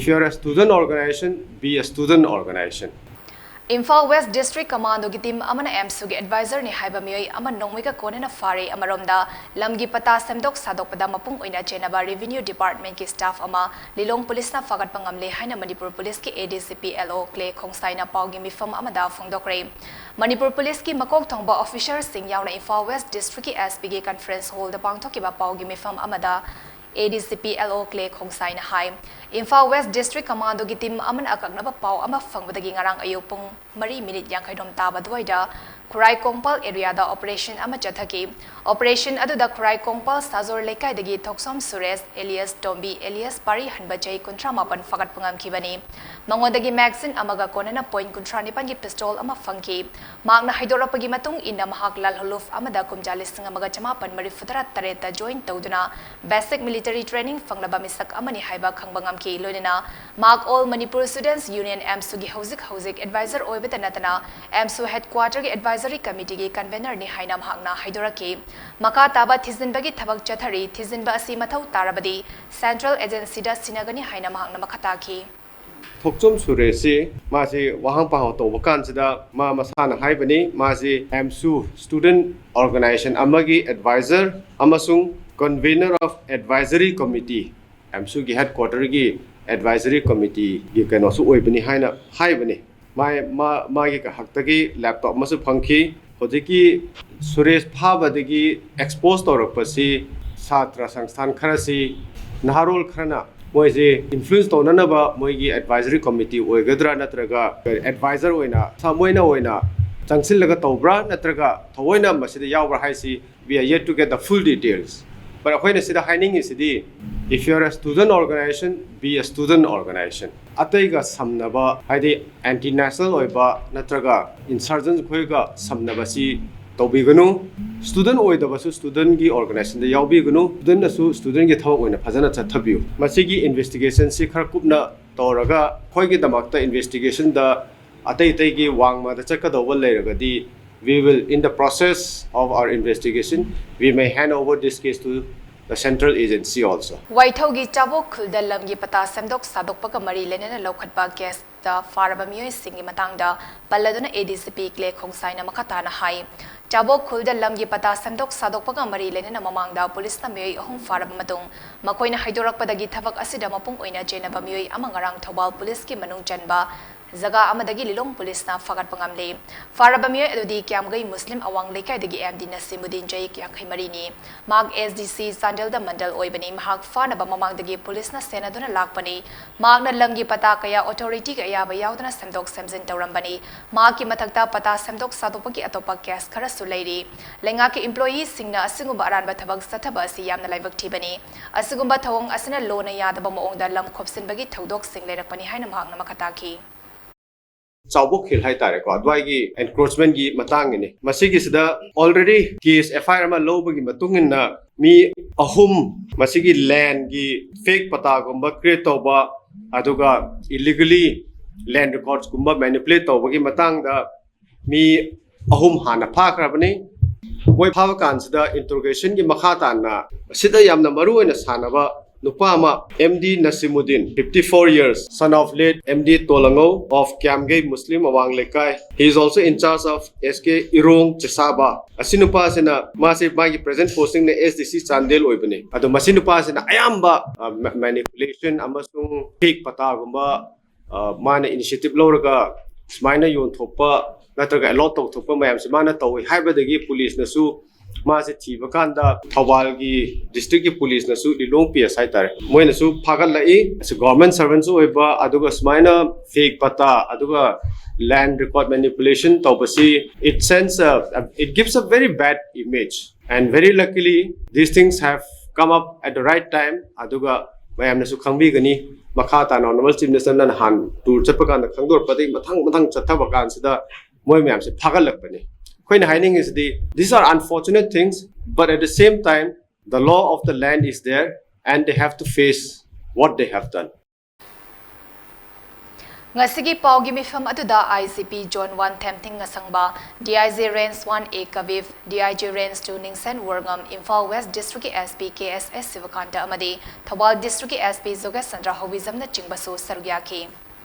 If you are a student organization, be a student organization. Imphal West District Commando ki team amana AMSU ki advisor ni haiba mioi ama nongmei ka konana phare amaromda lamgi pata semdok sadok pada mapung oina chenaba revenue department ki staff ama lilong police na fagat pangamle haina Manipur police ki ADCP LO Clay Khongsai na pawgi mifam amada phongdokre Manipur police ki makok thongba officer sing yauna Imphal West District ki SPG conference hall da pangthoki ba pawgi mifam amada ADCP LO Clay Khongsai na hai Imphal West District Commando ki team aman akaknaba paw ama fangbadagi ngarang ayupong 3 minute yang khaidom taba duaida Kurai Kongpal area da operation ama chathaki operation aduda Kurai Kongpal Sajor Lekai dagi Thoksom Suresh alias Tombi alias Pari Hanbachai kuntra mapan fagat pungam kibani mangodagi magazine amaga konana point kuntra nipan gi pistol ama fangki magna haidorapagi matung inna mahak lal huluf amada kumjalis amaga chamapan marifutara tareta join tawduna basic military training fanglaba misak amani haiba khangbangam ki loinena mark all Manipur Students Union AMSU gi housik advisor oibeta natana AMSU headquarter gi advisory committee gi convener ni hainam hakna haidoraki maka taba thizinbagi thabak chathari thizinba asi mathau tarabadi central agency da sinagani hainam hakna makhataki Thoksom Suresh masi wahang pahaw to bakan sida ma masana haibani masi AMSU student organization amagi advisor amasung convener of advisory committee AMSU gi headquarter gi advisory committee gi kano su oibani haina haibani ma gi ka haktagi laptop masu phangki hojiki Suresh phabadagi expose torakpasi satra sangsthan kharasi naharol kharana moise influence tonanaba moigi advisory committee oigadra natraga advisor oina samoina oina changsillaga tobra natraga thoina masida yawra haisi we are yet to get the full details but akoina sida haining is the if you are a student organization be a student organization ataiga samnaba haidi anti national oiba natraga insurgents khoiga samnaba si tobiganu student oidabasu student gi organization da yawbiganu student asu student gi thawak oina phajana chathabiu masigi investigation si khar kupna toraga khoigi damakta investigation da atai tai gi wangma da chakadawa leiragadi we will in the process of our investigation we may hand over this case to the central agency also. Waithogi Chabok Khulda Lamgi Pata Samdok Sadok Pakamari Lenana Lokhatba guest the Farabamio Singi Matanga, Paladuna ADCP Clay Khongsai na Makatana Hai. Chabok Khulda Lamgi Pata Samdok Sadok Pakamari Lenana Mamanga, Police Namui, Home Farabamadung, Makoina Haidorak Padagi Tavak Asida Mapung Oina Jena Bamui, Amangarang Tobal Police Ki Manung Janba. Zaga amadagi lilong police na fagat pangamle farabamyo edudi kyamgai muslim awang lekai dagi MD Nasimudin Jai kyangkai marini mag SDC Sandal da mandal oibani mahak fana ba mamang dagi police na senaduna lakpani mag na lamgi pata kaya authority kaya ba yaudana samdok samjin tawrambani mag ki mathakta pata samdok sadopaki atopa case khara sulairi lenga ki employees singna asingumba aranba thabak sathaba si yamna laibak thibani asingumba thawong asina lona yadaba maongda lam khopsin bagi thodok sing lerakpani haina mahak na makataki Chabok Hill hai tare ko adwai gi encroachment gi matang ni masigi sida already case FIR ma low gi matungin na mi ahum masigi land gi fake pata gumba create toba aduga illegally land records gumba manipulate toba gi matang da mi ahum hana phakrabani moi phavakan sida interrogation gi makha tan na sida yamna maru oina sanaba Nupama MD Nasimudin, 54 years, son of late MD Tolango of Kiamgay Muslim Awang Lekai. He is also in charge of SK Irong Chisaba. Asinupa sina masi magi present posting na SDC Chandel oibani. Ado masinupa sina ayamba manipulation amasung fake pata gumba mana initiative lawraga smaina yon thopa natraga a lot of thopa mayam simana tawi haibadagi police nasu Masi Thiba Kanda, Tawalgi, district police nasu ilong PS haitare. Moy nasu phagal lai as government servants oiba aduga smaina fake pata aduga land record manipulation tawbasi it sends it gives a very bad image and very luckily these things have come up at the right time aduga mayam nasu khangbi gani makha ta normal chief minister nan han tour chapakanda khangdor padi mathang chathabakan sida moy mayam se phagal lakpani is these are unfortunate things, but at the same time, the law of the land is there and they have to face what they have done. Ngasigi paugi mifam atuda ICP John 1 Tempting ngasangba DIG Range 1A Kaviv DIG Range 2 Ningsan Warngam Imphal West District SP KSS Sivakanta amadi Thawal District SP Zoga Sandra Hobizam na chingbasu sarugyaki